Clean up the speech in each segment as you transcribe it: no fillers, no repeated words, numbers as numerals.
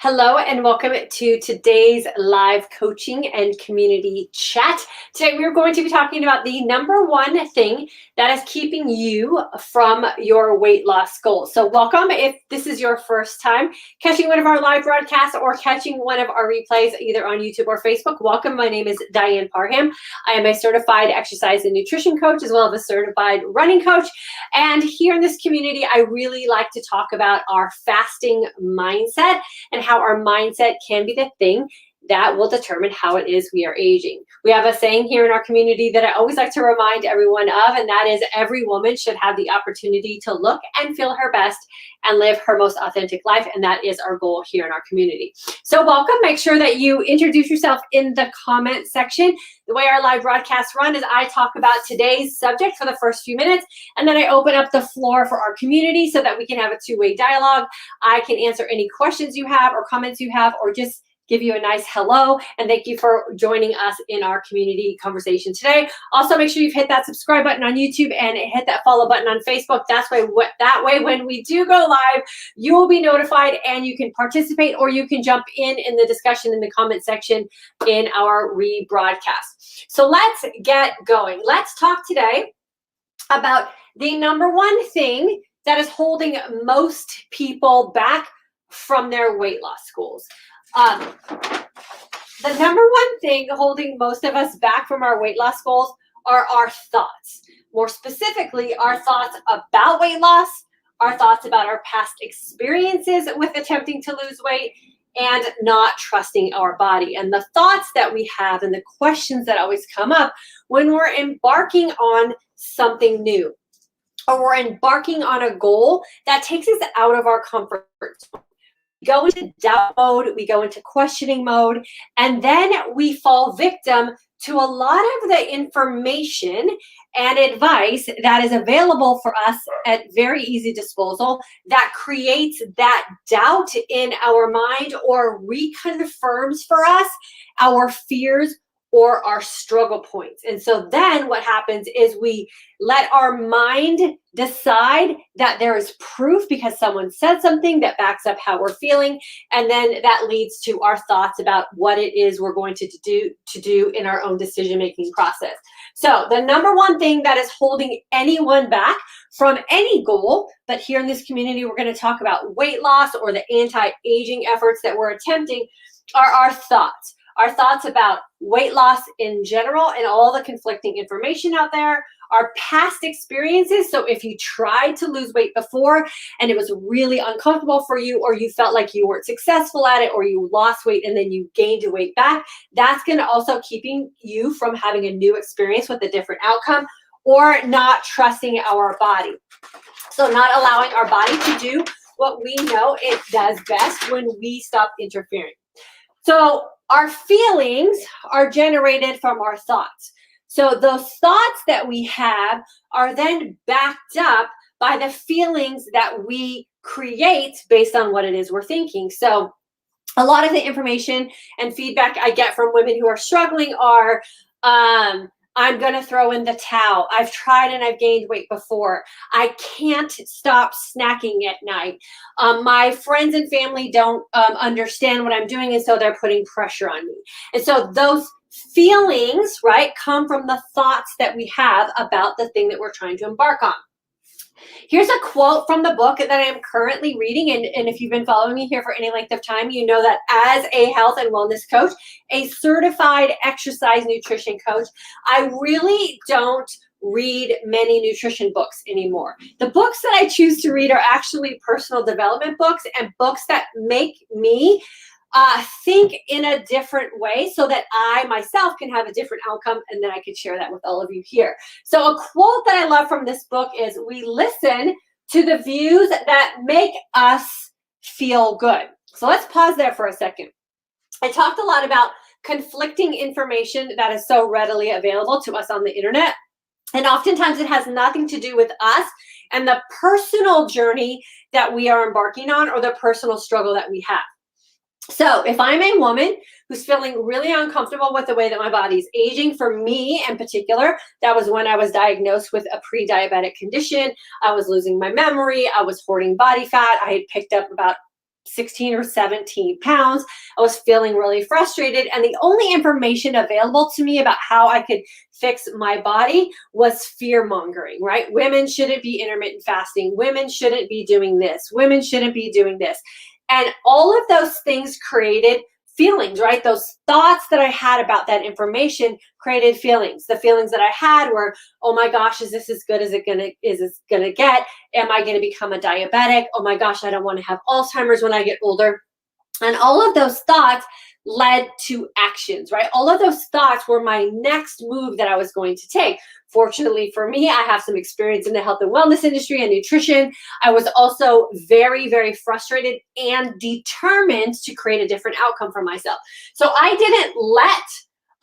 Hello and welcome to today's live coaching and community chat. Today we're going to be talking about the number one thing that is keeping you from your weight loss goals. So welcome if this is your first time catching one of our live broadcasts or catching one of our replays either on YouTube or Facebook. Welcome. My name is Ann Parham. I am a certified exercise and nutrition coach as well as a certified running coach. And here in this community, I really like to talk about our fasting mindset and how our mindset can be the thing that will determine how it is we are aging. We have a saying here in our community that I always like to remind everyone of, and that is every woman should have the opportunity to look and feel her best and live her most authentic life, and that is our goal here in our community. So welcome. Make sure that you introduce yourself in the comment section. The way our live broadcasts run is I talk about today's subject for the first few minutes, and then I open up the floor for our community so that we can have a two-way dialogue. I can answer any questions you have or comments you have, or just give you a nice hello, and thank you for joining us in our community conversation today. Also, make sure you've hit that subscribe button on YouTube and hit that follow button on Facebook. That way, when we do go live, you will be notified and you can participate, or you can jump in the discussion in the comment section in our rebroadcast. So let's get going. Let's talk today about the number one thing that is holding most people back from their weight loss goals. The number one thing holding most of us back from our weight loss goals are our thoughts. More specifically, our thoughts about weight loss, our thoughts about our past experiences with attempting to lose weight, and not trusting our body. And the thoughts that we have and the questions that always come up when we're embarking on something new, or we're embarking on a goal that takes us out of our comfort zone. We go into doubt mode, we go into questioning mode, and then we fall victim to a lot of the information and advice that is available for us at very easy disposal that creates that doubt in our mind or reconfirms for us our fears or our struggle points. And so then what happens is we let our mind decide that there is proof because someone said something that backs up how we're feeling. And then that leads to our thoughts about what it is we're going to do in our own decision-making process. So the number one thing that is holding anyone back from any goal, but here in this community, we're going to talk about weight loss or the anti-aging efforts that we're attempting, are our thoughts. Our thoughts about weight loss in general and all the conflicting information out there, our past experiences. So if you tried to lose weight before and it was really uncomfortable for you, or you felt like you weren't successful at it, or you lost weight and then you gained your weight back, that's going to also keeping you from having a new experience with a different outcome, or not trusting our body. So not allowing our body to do what we know it does best when we stop interfering. So our feelings are generated from our thoughts. So those thoughts that we have are then backed up by the feelings that we create based on what it is we're thinking. So a lot of the information and feedback I get from women who are struggling are, I'm going to throw in the towel. I've tried and I've gained weight before. I can't stop snacking at night. My friends and family don't understand what I'm doing, and so they're putting pressure on me. And so those feelings, right, come from the thoughts that we have about the thing that we're trying to embark on. Here's a quote from the book that I am currently reading, and if you've been following me here for any length of time, you know that as a health and wellness coach, a certified exercise nutrition coach, I really don't read many nutrition books anymore. The books that I choose to read are actually personal development books and books that make me think in a different way so that I myself can have a different outcome, and then I can share that with all of you here. So a quote that I love from this book is, we listen to the views that make us feel good. So let's pause there for a second. I talked a lot about conflicting information that is so readily available to us on the internet. And oftentimes it has nothing to do with us and the personal journey that we are embarking on or the personal struggle that we have. So if I'm a woman who's feeling really uncomfortable with the way that my body's aging, for me in particular, that was when I was diagnosed with a pre-diabetic condition. I was losing my memory. I was hoarding body fat. I had picked up about 16 or 17 pounds. I was feeling really frustrated, and the only information available to me about how I could fix my body was fear mongering, right? Women shouldn't be intermittent fasting. Women shouldn't be doing this. Women shouldn't be doing this. And all of those things created feelings, right? Those thoughts that I had about that information created feelings. The feelings that I had were, oh my gosh, is this as good as it's gonna get? Am I gonna become a diabetic? Oh my gosh, I don't want to have Alzheimer's when I get older. And all of those thoughts led to actions, right? All of those thoughts were my next move that I was going to take. Fortunately for me, I have some experience in the health and wellness industry and nutrition. I was also very, very frustrated and determined to create a different outcome for myself. So I didn't let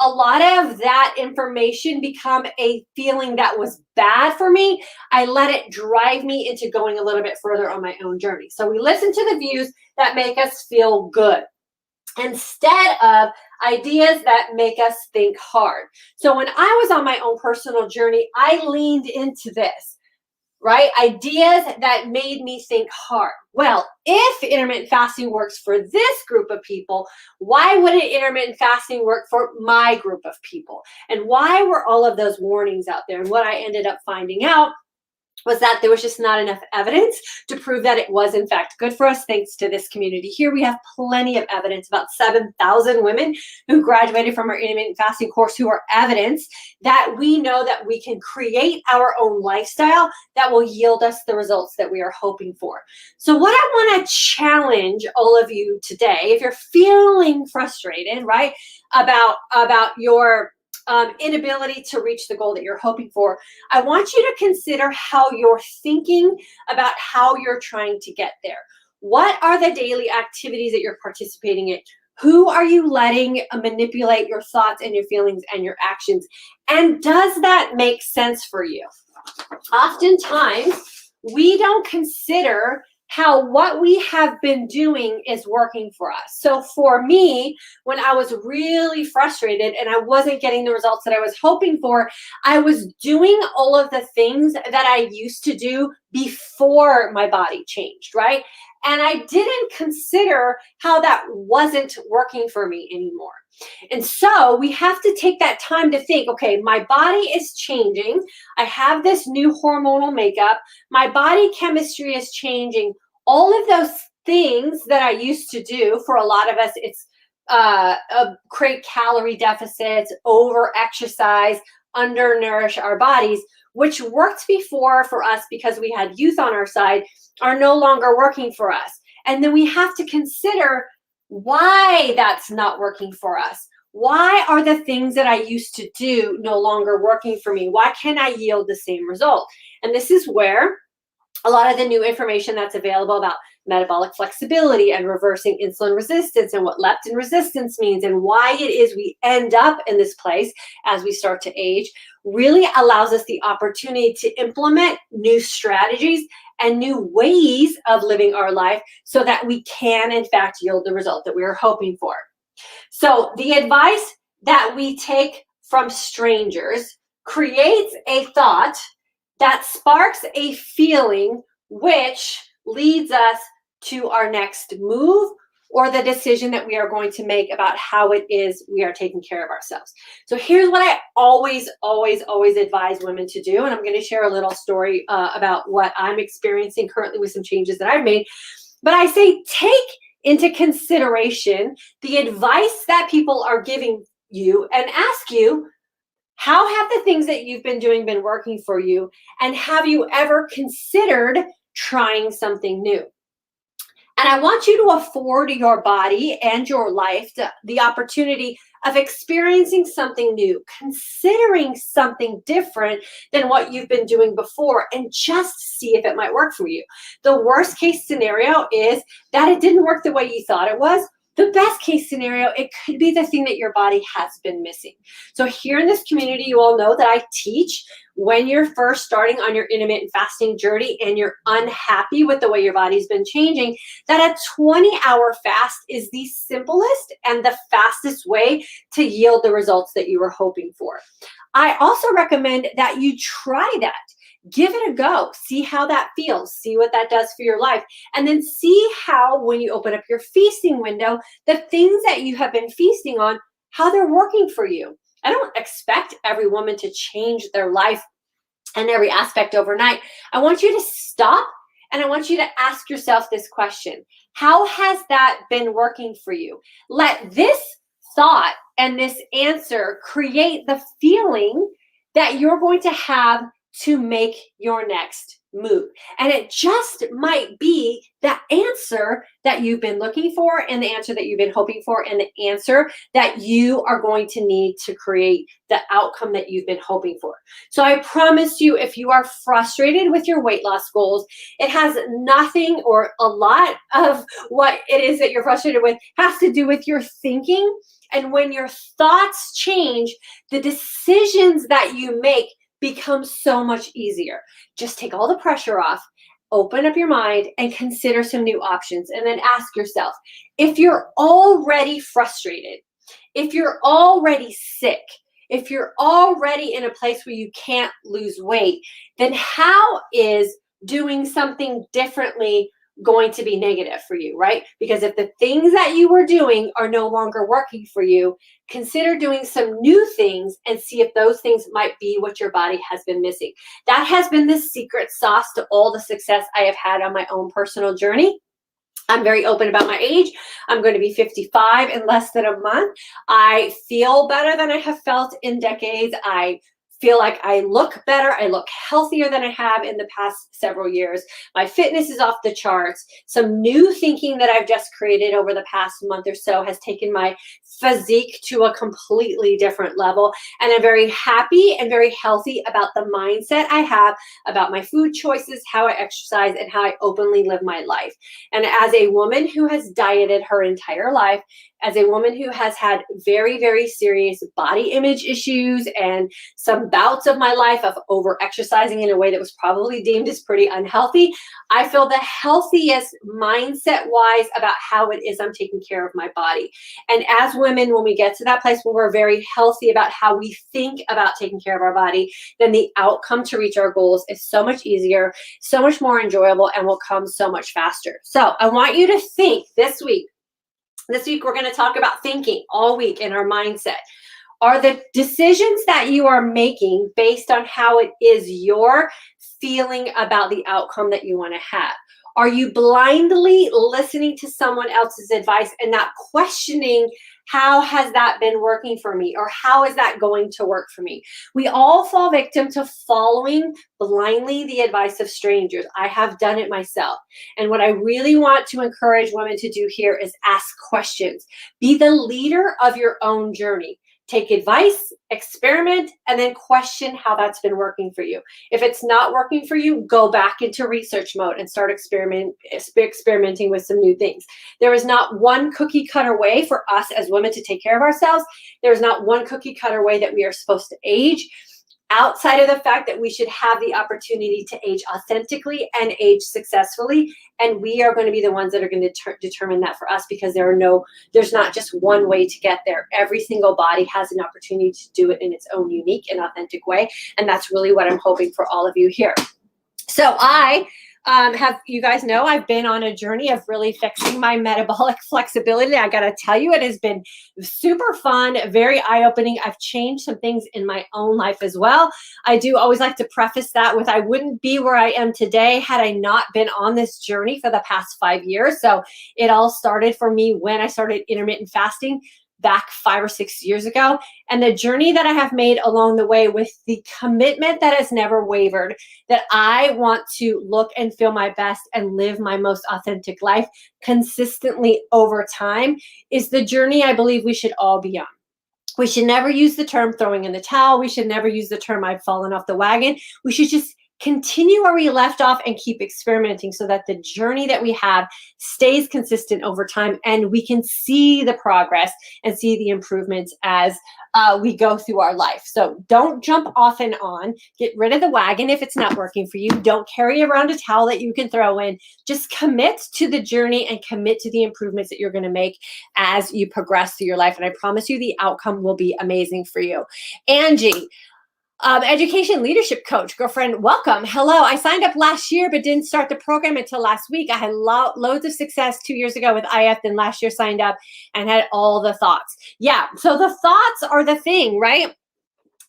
a lot of that information become a feeling that was bad for me. I let it drive me into going a little bit further on my own journey. So we listen to the views that make us feel good instead of ideas that make us think hard. So when I was on my own personal journey, I leaned into this, right? Ideas that made me think hard. Well, if intermittent fasting works for this group of people, why wouldn't intermittent fasting work for my group of people? And why were all of those warnings out there? And what I ended up finding out was that there was just not enough evidence to prove that it was in fact good for us. Thanks to this community here, we have plenty of evidence, about 7,000 women who graduated from our intermittent fasting course who are evidence that we know that we can create our own lifestyle that will yield us the results that we are hoping for. So what I want to challenge all of you today, if you're feeling frustrated, right, about your inability to reach the goal that you're hoping for, I want you to consider how you're thinking about how you're trying to get there. What are the daily activities that you're participating in? Who are you letting manipulate your thoughts and your feelings and your actions? And does that make sense for you? Oftentimes, we don't consider how what we have been doing is working for us. So for me, when I was really frustrated and I wasn't getting the results that I was hoping for, I was doing all of the things that I used to do before my body changed, right? And I didn't consider how that wasn't working for me anymore. And so we have to take that time to think, okay, my body is changing. I have this new hormonal makeup. My body chemistry is changing. All of those things that I used to do, for a lot of us, it's create calorie deficits, over-exercise, undernourish our bodies, which worked before for us because we had youth on our side, are no longer working for us. And then we have to consider why that's not working for us. Why are the things that I used to do no longer working for me? Why can't I yield the same result? And this is where a lot of the new information that's available about metabolic flexibility and reversing insulin resistance and what leptin resistance means and why it is we end up in this place as we start to age really allows us the opportunity to implement new strategies and new ways of living our life so that we can, in fact, yield the result that we are hoping for. So the advice that we take from strangers creates a thought that sparks a feeling which leads us to our next move or the decision that we are going to make about how it is we are taking care of ourselves. So here's what I always advise women to do. And I'm going to share a little story about what I'm experiencing currently with some changes that I've made. But I say take into consideration the advice that people are giving you and ask you, how have the things that you've been doing been working for you? And have you ever considered trying something new? And I want you to afford your body and your life the opportunity of experiencing something new, considering something different than what you've been doing before, and just see if it might work for you. The worst case scenario is that it didn't work the way you thought it was. The best case scenario, it could be the thing that your body has been missing. So here in this community, you all know that I teach when you're first starting on your intermittent fasting journey and you're unhappy with the way your body's been changing, that a 20-hour fast is the simplest and the fastest way to yield the results that you were hoping for. I also recommend that you try that. give it a go. See how that feels. See what that does for your life. And then see how, when you open up your feasting window, the things that you have been feasting on, how they're working for you. I don't expect every woman to change their life and every aspect overnight. I want you to stop and I want you to ask yourself this question. How has that been working for you? Let this thought and this answer create the feeling that you're going to have to make your next move. And it just might be that answer that you've been looking for, and the answer that you've been hoping for, and the answer that you are going to need to create the outcome that you've been hoping for. So I promise you, if you are frustrated with your weight loss goals, it has nothing, or a lot of what it is that you're frustrated with has to do with your thinking. And when your thoughts change, the decisions that you make become so much easier. Just take all the pressure off, open up your mind, and consider some new options. And then ask yourself, if you're already frustrated, if you're already sick, if you're already in a place where you can't lose weight, then how is doing something differently going to be negative for you, right? Because if the things that you were doing are no longer working for you, consider doing some new things and see if those things might be what your body has been missing. That has been the secret sauce to all the success I have had on my own personal journey. I'm very open about my age. I'm going to be 55 in less than a month. I feel better than I have felt in decades. I feel like I look better. I look healthier than I have in the past several years. My fitness is off the charts. Some new thinking that I've just created over the past month or so has taken my physique to a completely different level. And I'm very happy and very healthy about the mindset I have about my food choices, how I exercise, and how I openly live my life. And as a woman who has dieted her entire life, as a woman who has had very, very serious body image issues and some bouts of my life of over exercising in a way that was probably deemed as pretty unhealthy, I feel the healthiest mindset wise about how it is I'm taking care of my body. And as women, when we get to that place where we're very healthy about how we think about taking care of our body, then the outcome to reach our goals is so much easier, so much more enjoyable, and will come so much faster. So I want you to think this week. This week, we're going to talk about thinking all week in our mindset. Are the decisions that you are making based on how it is you're feeling about the outcome that you want to have? Are you blindly listening to someone else's advice and not questioning, how has that been working for me? Or how is that going to work for me? We all fall victim to following blindly the advice of strangers. I have done it myself. And what I really want to encourage women to do here is ask questions. Be the leader of your own journey. Take advice, experiment, and then question how that's been working for you. If it's not working for you, go back into research mode and start experimenting with some new things. There is not one cookie cutter way for us as women to take care of ourselves. There's not one cookie cutter way that we are supposed to age, outside of the fact that we should have the opportunity to age authentically and age successfully. And we are going to be the ones that are going to determine that for us, because there's not just one way to get there. Every single body has an opportunity to do it in its own unique and authentic way. And that's really what I'm hoping for all of you here. So you guys know I've been on a journey of really fixing my metabolic flexibility. I got to tell you, it has been super fun, very eye-opening. I've changed some things in my own life as well. I do always like to preface that with, I wouldn't be where I am today had I not been on this journey for the past 5 years. So it all started for me when I started intermittent fasting back 5 or 6 years ago. And the journey that I have made along the way, with the commitment that has never wavered, that I want to look and feel my best and live my most authentic life consistently over time, is the journey I believe we should all be on. We should never use the term throwing in the towel. We should never use the term I've fallen off the wagon. We should just continue where we left off and keep experimenting, so that the journey that we have stays consistent over time and we can see the progress and see the improvements as we go through our life. So don't jump off and on. Get rid of the wagon if it's not working for you. Don't carry around a towel that you can throw in. Just commit to the journey and commit to the improvements that you're going to make as you progress through your life. And I promise you the outcome will be amazing for you. Angie, Education leadership coach, girlfriend, welcome. Hello. I signed up last year, but didn't start the program until last week. I had loads of success 2 years ago with IF, then last year signed up and had all the thoughts. Yeah. So the thoughts are the thing, right?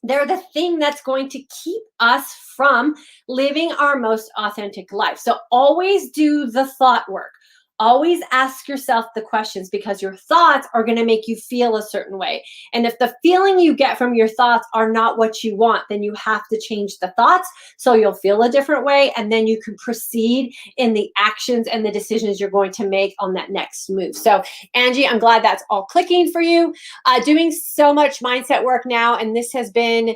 They're the thing that's going to keep us from living our most authentic life. So always do the thought work. Always ask yourself the questions, because your thoughts are going to make you feel a certain way. And if the feeling you get from your thoughts are not what you want, then you have to change the thoughts so you'll feel a different way. And then you can proceed in the actions and the decisions you're going to make on that next move. So Angie, I'm glad that's all clicking for you. Doing so much mindset work now. And this has been,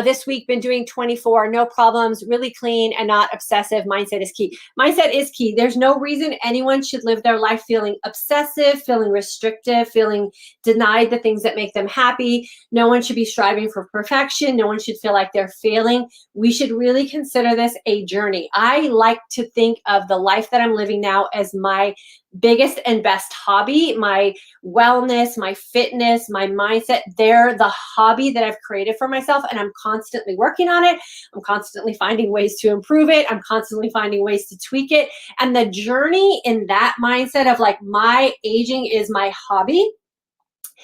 this week, been doing 24, no problems, really clean and not obsessive. Mindset is key. Mindset is key. There's no reason anyone should live their life feeling obsessive, feeling restrictive, feeling denied the things that make them happy. No one should be striving for perfection. No one should feel like they're failing. We should really consider this a journey. I like to think of the life that I'm living now as my biggest and best hobby. My wellness, my fitness, my mindset, they're the hobby that I've created for myself, and I'm constantly working on it. I'm constantly finding ways to improve it. I'm constantly finding ways to tweak it. And the journey in that mindset of like, my aging is my hobby,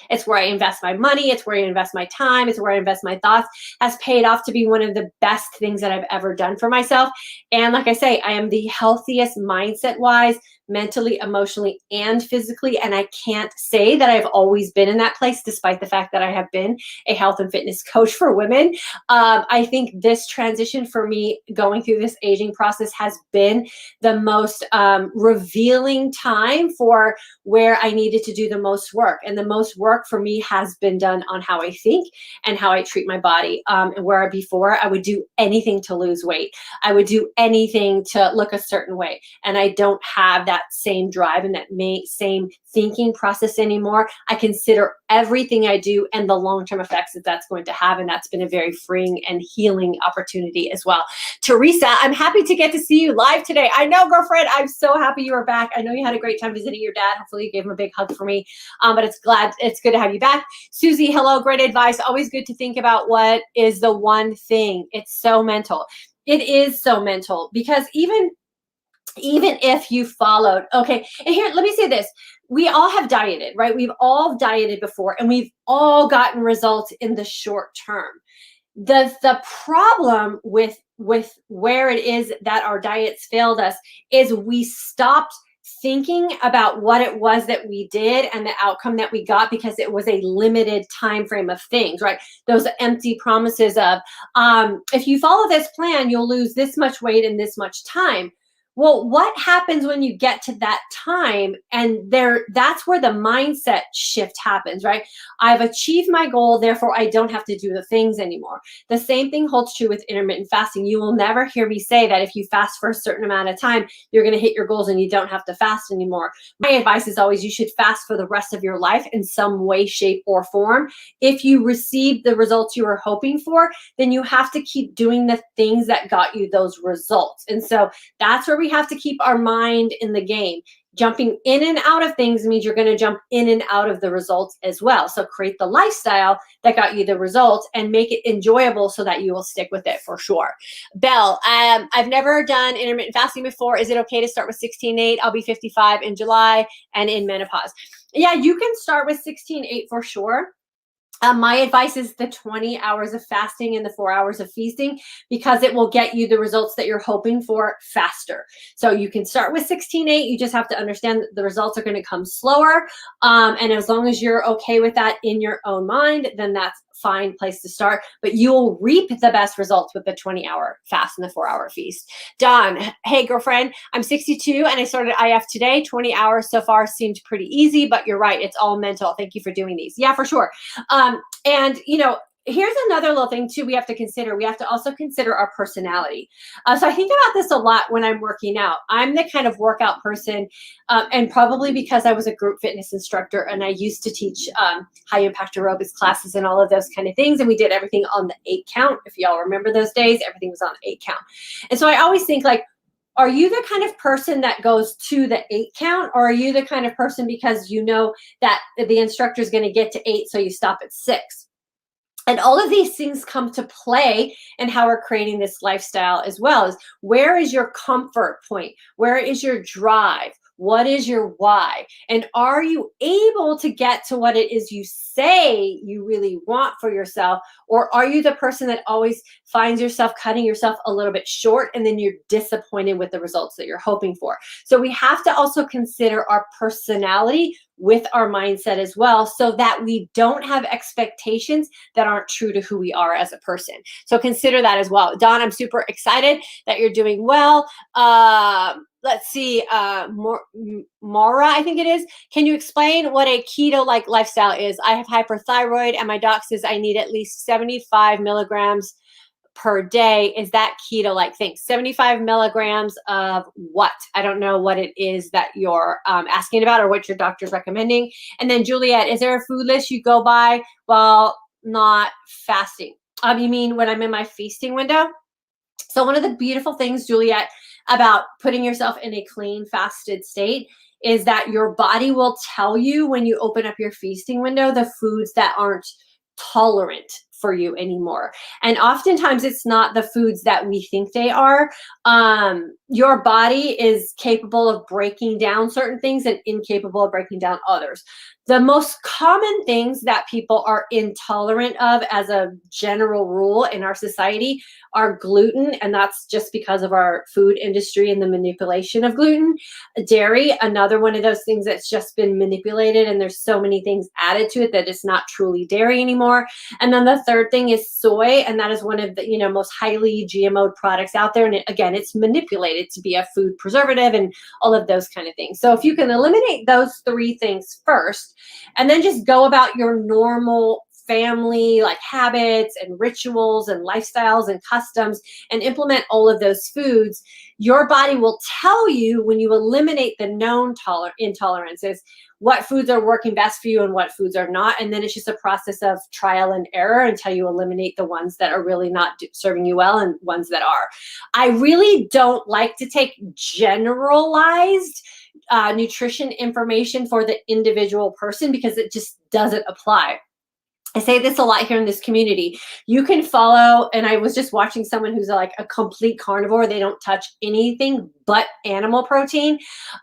it's where I invest my money, it's where I invest my time, it's where I invest my thoughts, has paid off to be one of the best things that I've ever done for myself. And like I say, I am the healthiest mindset-wise, mentally, emotionally, and physically. And I can't say that I've always been in that place, despite the fact that I have been a health and fitness coach for women. I think this transition for me going through this aging process has been the most revealing time for where I needed to do the most work. And the most work for me has been done on how I think and how I treat my body. And where before I would do anything to lose weight, I would do anything to look a certain way. And I don't have that same drive and that same thinking process anymore. I consider everything I do and the long-term effects that that's going to have. And that's been a very freeing and healing opportunity as well. Teresa, I'm happy to get to see you live today. I know, girlfriend, I'm so happy you are back. I know you had a great time visiting your dad. Hopefully you gave him a big hug for me, but it's good to have you back. Susie, hello, great advice. Always good to think about what is the one thing. It's so mental. It is so mental, because even if you followed, okay, and here, let me say this. We all have dieted, right? We've all dieted before, and we've all gotten results in the short term. The problem with where it is that our diets failed us is we stopped thinking about what it was that we did and the outcome that we got, because it was a limited time frame of things, right? Those empty promises of, if you follow this plan, you'll lose this much weight in this much time. Well, what happens when you get to that time? And that's where the mindset shift happens, right? I've achieved my goal, therefore I don't have to do the things anymore. The same thing holds true with intermittent fasting. You will never hear me say that if you fast for a certain amount of time, you're going to hit your goals and you don't have to fast anymore. My advice is always you should fast for the rest of your life in some way, shape, or form. If you receive the results you were hoping for, then you have to keep doing the things that got you those results. And so that's where we have to keep our mind in the game. Jumping in and out of things means you're going to jump in and out of the results as well. So create the lifestyle that got you the results and make it enjoyable so that you will stick with it for sure. Belle, I've never done intermittent fasting before. Is it okay to start with 16-8? I'll be 55 in July and in menopause. Yeah, you can start with 16-8 for sure. My advice is the 20 hours of fasting and the 4 hours of feasting, because it will get you the results that you're hoping for faster. So you can start with 16-8. You just have to understand that the results are going to come slower. And as long as you're okay with that in your own mind, then that's fine place to start, but you'll reap the best results with the 20-hour fast and the 4-hour feast. Dawn, hey girlfriend, I'm 62 and I started IF today. 20 hours so far seemed pretty easy, but you're right, it's all mental. Thank you for doing these. Yeah, for sure. And you know, here's another little thing too we have to consider. We have to also consider our personality. So I think about this a lot when I'm working out. I'm the kind of workout person, and probably because I was a group fitness instructor and I used to teach high impact aerobics classes and all of those kind of things. And we did everything on the 8 count. If y'all remember those days, everything was on the 8 count. And so I always think like, are you the kind of person that goes to the 8 count, or are you the kind of person because you know that the instructor is going to get to 8, so you stop at 6? And all of these things come to play in how we're creating this lifestyle as well. Is where is your comfort point? Where is your drive? What is your why? And are you able to get to what it is you say you really want for yourself? Or are you the person that always finds yourself cutting yourself a little bit short and then you're disappointed with the results that you're hoping for? So we have to also consider our personality with our mindset as well, so that we don't have expectations that aren't true to who we are as a person. So consider that as well. Dawn, I'm super excited that you're doing well. Let's see, Mara, I think it is. Can you explain what a keto-like lifestyle is? I have hyperthyroid and my doc says I need at least 75 milligrams per day. Is that keto-like thing? 75 milligrams of what? I don't know what it is that you're asking about or what your doctor's recommending. And then Juliet, is there a food list you go by while not fasting? You mean when I'm in my feasting window? So one of the beautiful things, Juliet, about putting yourself in a clean fasted state is that your body will tell you when you open up your feasting window the foods that aren't tolerant for you anymore. And oftentimes it's not the foods that we think they are. Your body is capable of breaking down certain things and incapable of breaking down others. The most common things that people are intolerant of as a general rule in our society are gluten, and that's just because of our food industry and the manipulation of gluten. Dairy, another one of those things that's just been manipulated, and there's so many things added to it that it's not truly dairy anymore. And then the third thing is soy, and that is one of the most highly GMO'd products out there. And again, it's manipulated to be a food preservative and all of those kind of things. So if you can eliminate those three things first, and then just go about your normal family like habits and rituals and lifestyles and customs and implement all of those foods, your body will tell you when you eliminate the known intolerances what foods are working best for you and what foods are not. And then it's just a process of trial and error until you eliminate the ones that are really not serving you well and ones that are. I really don't like to take generalized nutrition information for the individual person because it just doesn't apply. I say this a lot here in this community. You can follow, and I was just watching someone who's like a complete carnivore. They don't touch anything but animal protein.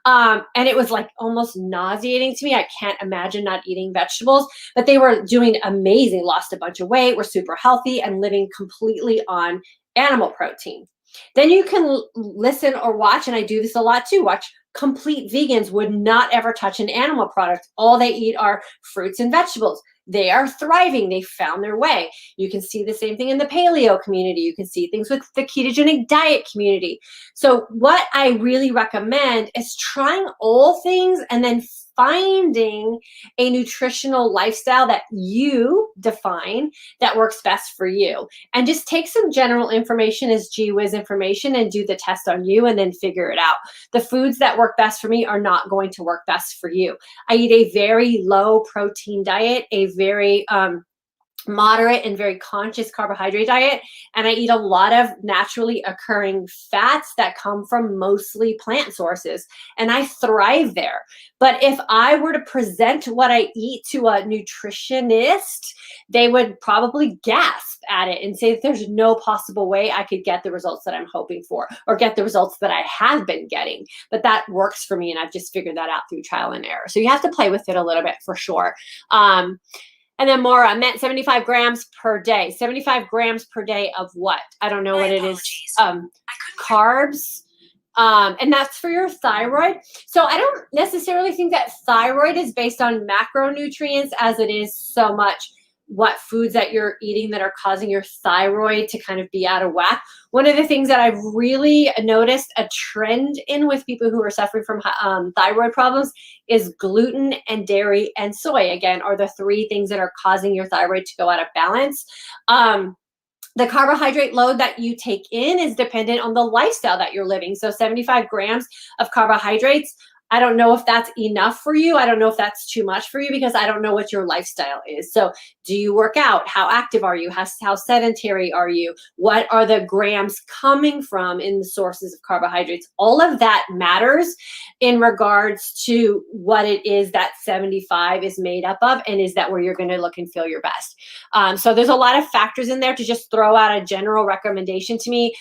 And it was like almost nauseating to me. I can't imagine not eating vegetables, but they were doing amazing, lost a bunch of weight, were super healthy and living completely on animal protein. Then you can listen or watch, and I do this a lot too, watch complete vegans would not ever touch an animal product. All they eat are fruits and vegetables. They are thriving. They found their way. You can see the same thing in the paleo community. You can see things with the ketogenic diet community. So what I really recommend is trying all things and then finding a nutritional lifestyle that you define that works best for you. And just take some general information as gee whiz information and do the test on you and then figure it out. The foods that work best for me are not going to work best for you. I eat a very low protein diet, a very moderate and very conscious carbohydrate diet, and I eat a lot of naturally occurring fats that come from mostly plant sources, and I thrive there. But if I were to present what I eat to a nutritionist, they would probably gasp at it and say that there's no possible way I could get the results that I'm hoping for or get the results that I have been getting. But that works for me, and I've just figured that out through trial and error. So you have to play with it a little bit for sure. And then Maura meant 75 grams per day. 75 grams per day of what? I don't know what it is. Carbs. And that's for your thyroid. So I don't necessarily think that thyroid is based on macronutrients as it is so much what foods that you're eating that are causing your thyroid to kind of be out of whack. One of the things that I've really noticed a trend in with people who are suffering from thyroid problems is gluten and dairy and soy, again, are the three things that are causing your thyroid to go out of balance. The carbohydrate load that you take in is dependent on the lifestyle that you're living. So 75 grams of carbohydrates I don't know if that's enough for you. I don't know if that's too much for you because I don't know what your lifestyle is. So do you work out? How active are you? How sedentary are you? What are the grams coming from in the sources of carbohydrates? All of that matters in regards to what it is that 75 is made up of, and is that where you're going to look and feel your best. So there's a lot of factors in there. To just throw out a general recommendation to me,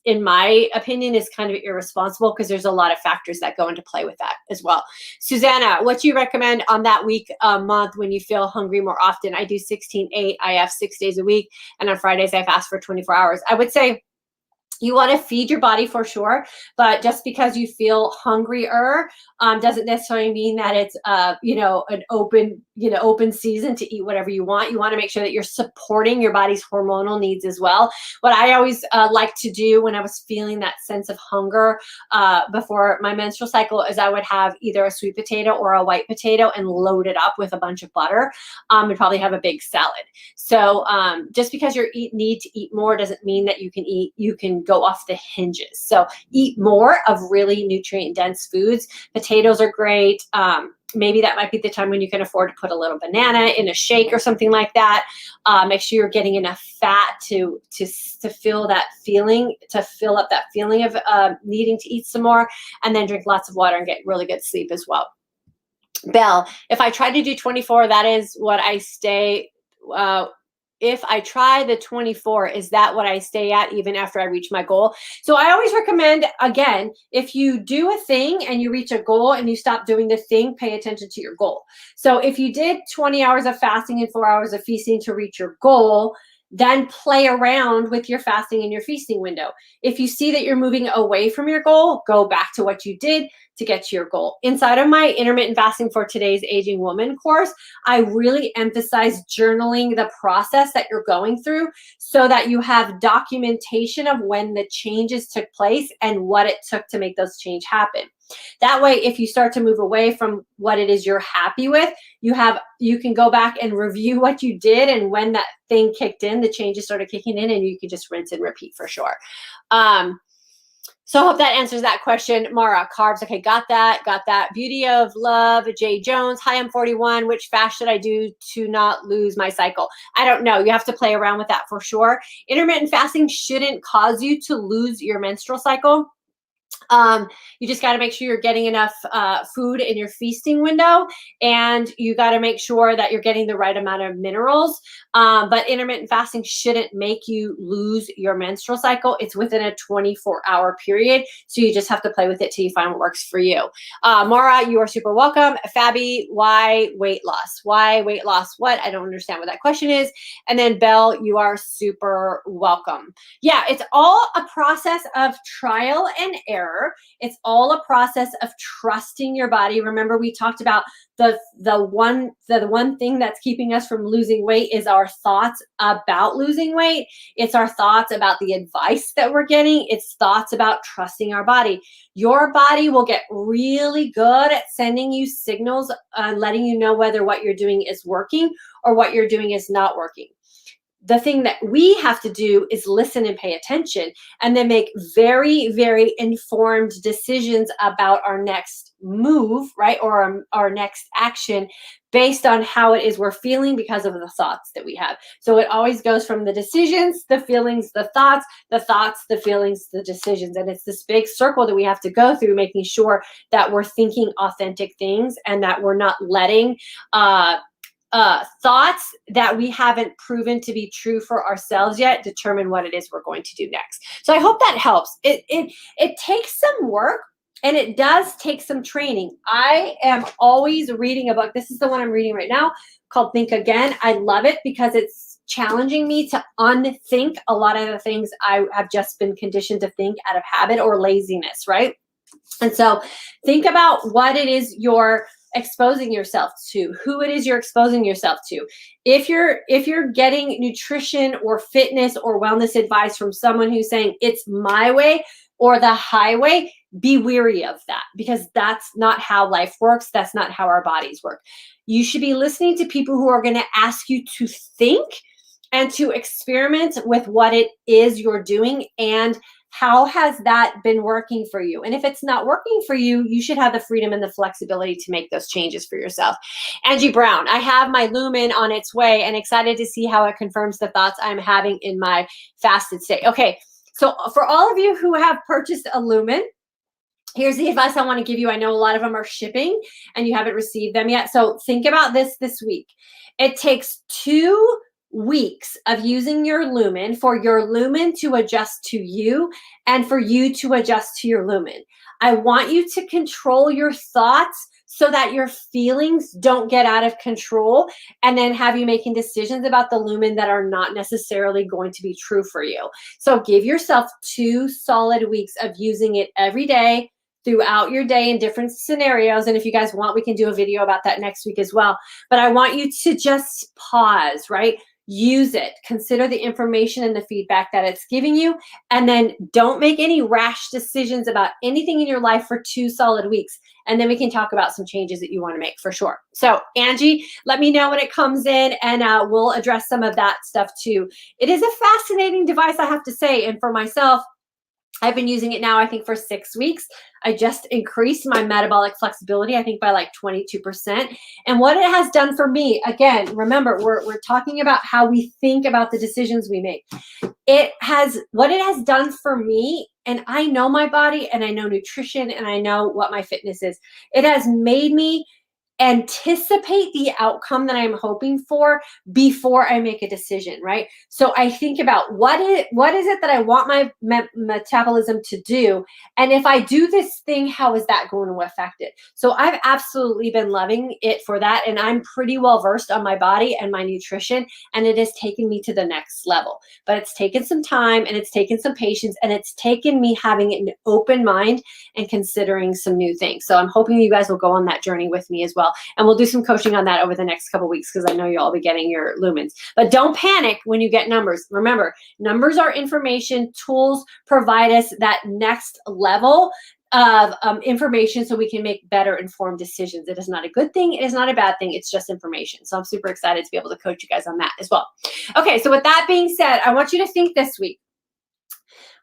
in my opinion, is kind of irresponsible because there's a lot of factors that go into play with that as well. Susanna, what do you recommend on that week, month when you feel hungry more often? I do 16-8. I have 6 days a week, and on Fridays I fast for 24 hours. I would say you want to feed your body for sure, but just because you feel hungrier doesn't necessarily mean that it's an open season to eat whatever you want. You want to make sure that you're supporting your body's hormonal needs as well. What I always like to do when I was feeling that sense of hunger before my menstrual cycle is I would have either a sweet potato or a white potato and load it up with a bunch of butter, and probably have a big salad. So just because you need to eat more doesn't mean that you can go off the hinges. So eat more of really nutrient dense foods. Potatoes are great. Maybe that might be the time when you can afford to put a little banana in a shake or something like that. Make sure you're getting enough fat to feel that feeling, to fill up that feeling of needing to eat some more, and then drink lots of water and get really good sleep as well. Belle, if I try to do 24, that is what I stay. If I try the 24, is that what I stay at even after I reach my goal? So I always recommend, again, if you do a thing and you reach a goal and you stop doing the thing, pay attention to your goal. So if you did 20 hours of fasting and 4 hours of feasting to reach your goal, then play around with your fasting and your feasting window. If you see that you're moving away from your goal, go back to what you did to get to your goal. Inside of my Intermittent Fasting for Today's Aging Woman course, I really emphasize journaling the process that you're going through so that you have documentation of when the changes took place and what it took to make those changes happen. That way, if you start to move away from what it is you're happy with, you can go back and review what you did and when that thing kicked in, the changes started kicking in, and you can just rinse and repeat for sure. So I hope that answers that question. Mara, carbs. Okay, got that. Beauty of Love, Jay Jones. Hi, I'm 41. Which fast should I do to not lose my cycle? I don't know. You have to play around with that for sure. Intermittent fasting shouldn't cause you to lose your menstrual cycle. You just got to make sure you're getting enough food in your feasting window, and you got to make sure that you're getting the right amount of minerals. But intermittent fasting shouldn't make you lose your menstrual cycle. It's within a 24-hour period, so you just have to play with it till you find what works for you. Mara, you are super welcome. Fabi, why weight loss? Why weight loss? What? I don't understand what that question is. And then Belle, you are super welcome. Yeah, it's all a process of trial and error. It's all a process of trusting your body. Remember, we talked about the one thing that's keeping us from losing weight is our thoughts about losing weight. It's our thoughts about the advice that we're getting. It's thoughts about trusting our body. Your body will get really good at sending you signals, letting you know whether what you're doing is working or what you're doing is not working. The thing that we have to do is listen and pay attention, and then make very, very informed decisions about our next move, right? Or our next action based on how it is we're feeling because of the thoughts that we have. So it always goes from the decisions, the feelings, the thoughts, the feelings, the decisions. And it's this big circle that we have to go through, making sure that we're thinking authentic things and that we're not letting thoughts that we haven't proven to be true for ourselves yet determine what it is we're going to do next. So I hope that helps. It takes some work, and it does take some training. I am always reading a book. This is the one I'm reading right now, called Think Again. I love it because it's challenging me to unthink a lot of the things I have just been conditioned to think out of habit or laziness, right? And so think about what it is you're exposing yourself to, who it is you're exposing yourself to. If you're getting nutrition or fitness or wellness advice from someone who's saying it's my way or the highway, be weary of that, because that's not how life works. That's not how our bodies work. You should be listening to people who are going to ask you to think and to experiment with what it is you're doing and How has that been working for you? And if it's not working for you, you should have the freedom and the flexibility to make those changes for yourself. Angie Brown, I have my Lumen on its way and excited to see how it confirms the thoughts I'm having in my fasted state. Okay, so for all of you who have purchased a Lumen, here's the advice I want to give you. I know a lot of them are shipping and you haven't received them yet. So think about this week. It takes 2 weeks of using your Lumen for your Lumen to adjust to you and for you to adjust to your Lumen. I want you to control your thoughts so that your feelings don't get out of control and then have you making decisions about the Lumen that are not necessarily going to be true for you. So give yourself 2 solid weeks of using it every day, throughout your day in different scenarios. And if you guys want, we can do a video about that next week as well. But I want you to just pause, right? Use it. Consider the information and the feedback that it's giving you. And then don't make any rash decisions about anything in your life for 2 solid weeks. And then we can talk about some changes that you want to make for sure. So Angie, let me know when it comes in and we'll address some of that stuff too. It is a fascinating device, I have to say. And for myself, I've been using it now, I think, for 6 weeks. I just increased my metabolic flexibility, I think, by like 22%. And what it has done for me, again, remember, we're talking about how we think about the decisions we make. What it has done for me, and I know my body, and I know nutrition, and I know what my fitness is. It has made me anticipate the outcome that I'm hoping for before I make a decision, right? So I think about what is it that I want my metabolism to do? And if I do this thing, how is that going to affect it? So I've absolutely been loving it for that. And I'm pretty well versed on my body and my nutrition, and it has taken me to the next level. But it's taken some time and it's taken some patience and it's taken me having an open mind and considering some new things. So I'm hoping you guys will go on that journey with me as well. And we'll do some coaching on that over the next couple of weeks because I know you'll all be getting your Lumens. But don't panic when you get numbers. Remember, numbers are information. Tools provide us that next level of information so we can make better informed decisions. It is not a good thing. It is not a bad thing. It's just information. So I'm super excited to be able to coach you guys on that as well. Okay, so with that being said, I want you to think this week.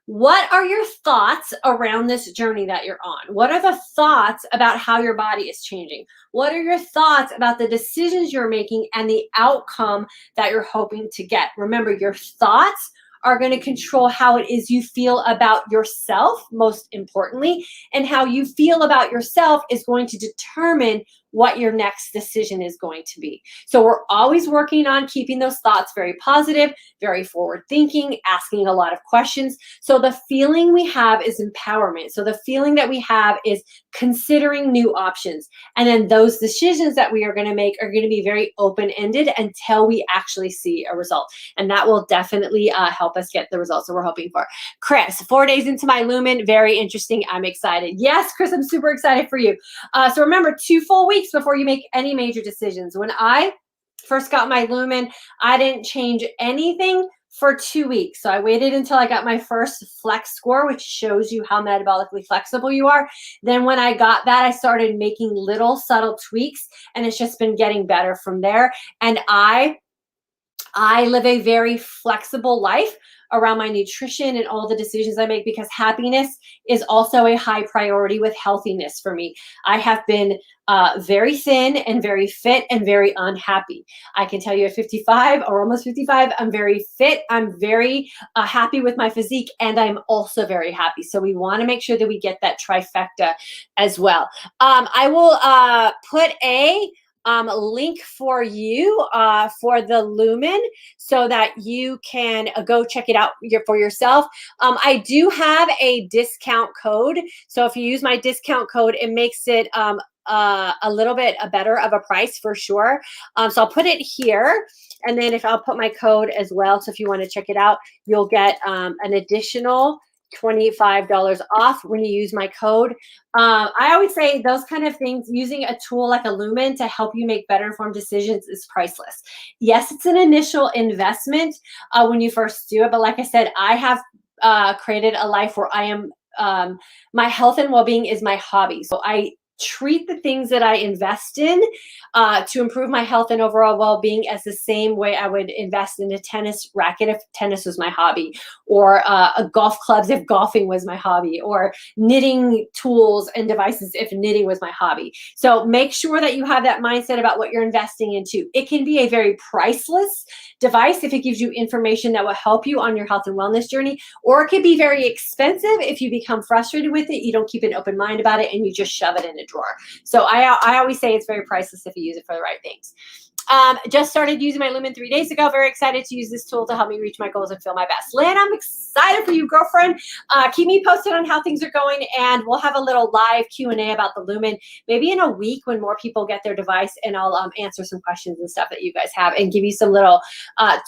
What are your thoughts around this journey that you're on? What are the thoughts about how your body is changing? What are your thoughts about the decisions you're making and the outcome that you're hoping to get? Remember, your thoughts are going to control how it is you feel about yourself, most importantly, and how you feel about yourself is going to determine what your next decision is going to be. So we're always working on keeping those thoughts very positive, very forward thinking, asking a lot of questions. So the feeling we have is empowerment. So the feeling that we have is considering new options. And then those decisions that we are going to make are going to be very open-ended until we actually see a result. And that will definitely help us get the results that we're hoping for. Chris, 4 days into my Lumen, very interesting. I'm excited. Yes, Chris, I'm super excited for you. So remember, 2 full weeks before you make any major decisions. When I first got my Lumen, I didn't change anything for 2 weeks. So I waited until I got my first flex score, which shows you how metabolically flexible you are. Then when I got that, I started making little subtle tweaks, and it's just been getting better from there. And I live a very flexible life around my nutrition and all the decisions I make because happiness is also a high priority with healthiness for me. I have been very thin and very fit and very unhappy. I can tell you at 55 or almost 55, I'm very fit. I'm very happy with my physique, and I'm also very happy. So we want to make sure that we get that trifecta as well. I will put a link for you for the Lumen so that you can go check it out for yourself. I do have a discount code. So if you use my discount code, it makes it a little bit better of a price for sure. So I'll put it here. And then if I'll put my code as well. So if you want to check it out, you'll get an additional $25 off when you use my code. I always say those kind of things, using a tool like a Lumen to help you make better informed decisions is priceless. Yes, it's an initial investment when you first do it. But like I said, I have created a life where I am, my health and well-being is my hobby. So I treat the things that I invest in to improve my health and overall well-being as the same way I would invest in a tennis racket if tennis was my hobby, or a golf clubs if golfing was my hobby, or knitting tools and devices if knitting was my hobby. So make sure that you have that mindset about what you're investing into. It can be a very priceless device if it gives you information that will help you on your health and wellness journey, or it could be very expensive if you become frustrated with it, you don't keep an open mind about it, and you just shove it in a drawer. So I always say it's very priceless if you use it for the right things. Just started using my Lumen 3 days ago. Very excited to use this tool to help me reach my goals and feel my best. Lynn, I'm excited for you, girlfriend. Keep me posted on how things are going, and we'll have a little live Q&A about the Lumen maybe in a week when more people get their device, and I'll answer some questions and stuff that you guys have and give you some little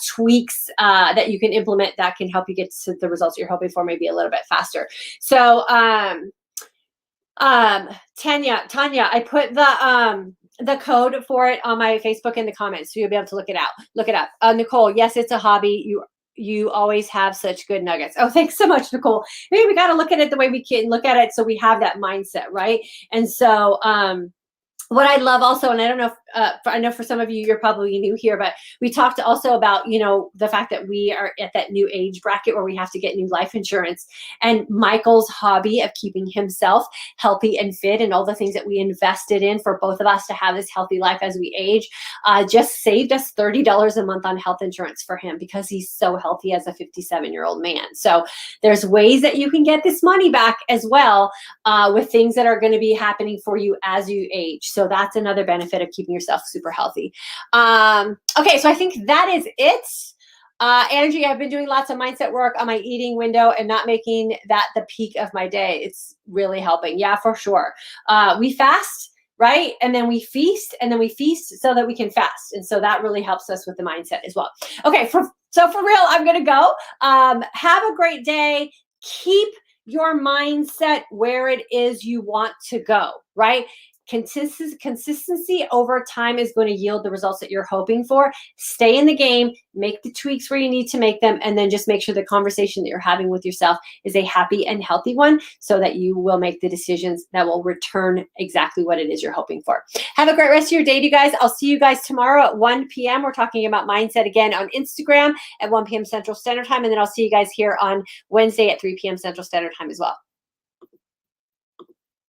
tweaks that you can implement that can help you get to the results you're hoping for maybe a little bit faster. So Tanya, I put the code for it on my Facebook in the comments, so you'll be able to look it up. Nicole, yes, it's a hobby. You always have such good nuggets. Oh, thanks so much, Nicole. Maybe we got to look at it the way we can look at it, so we have that mindset, right? And so what I love also, and I don't know if, I know for some of you, you're probably new here, but we talked also about, you know, the fact that we are at that new age bracket where we have to get new life insurance. And Michael's hobby of keeping himself healthy and fit, and all the things that we invested in for both of us to have this healthy life as we age, just saved us $30 a month on health insurance for him, because he's so healthy as a 57-year-old man. So there's ways that you can get this money back as well with things that are going to be happening for you as you age. So that's another benefit of keeping yourself super healthy. Okay, so I think that is it. Angie, I've been doing lots of mindset work on my eating window and not making that the peak of my day. It's really helping. Yeah, for sure. We fast, right? And then we feast, and then we feast so that we can fast. And so that really helps us with the mindset as well. Okay, so for real, I'm going to go. Have a great day. Keep your mindset where it is you want to go, right? Consistency over time is going to yield the results that you're hoping for. Stay in the game, make the tweaks where you need to make them, and then just make sure the conversation that you're having with yourself is a happy and healthy one, so that you will make the decisions that will return exactly what it is you're hoping for. Have a great rest of your day, you guys. I'll see you guys tomorrow at 1 p.m. We're talking about mindset again on Instagram at 1 p.m. Central Standard Time, and then I'll see you guys here on Wednesday at 3 p.m. Central Standard Time as well.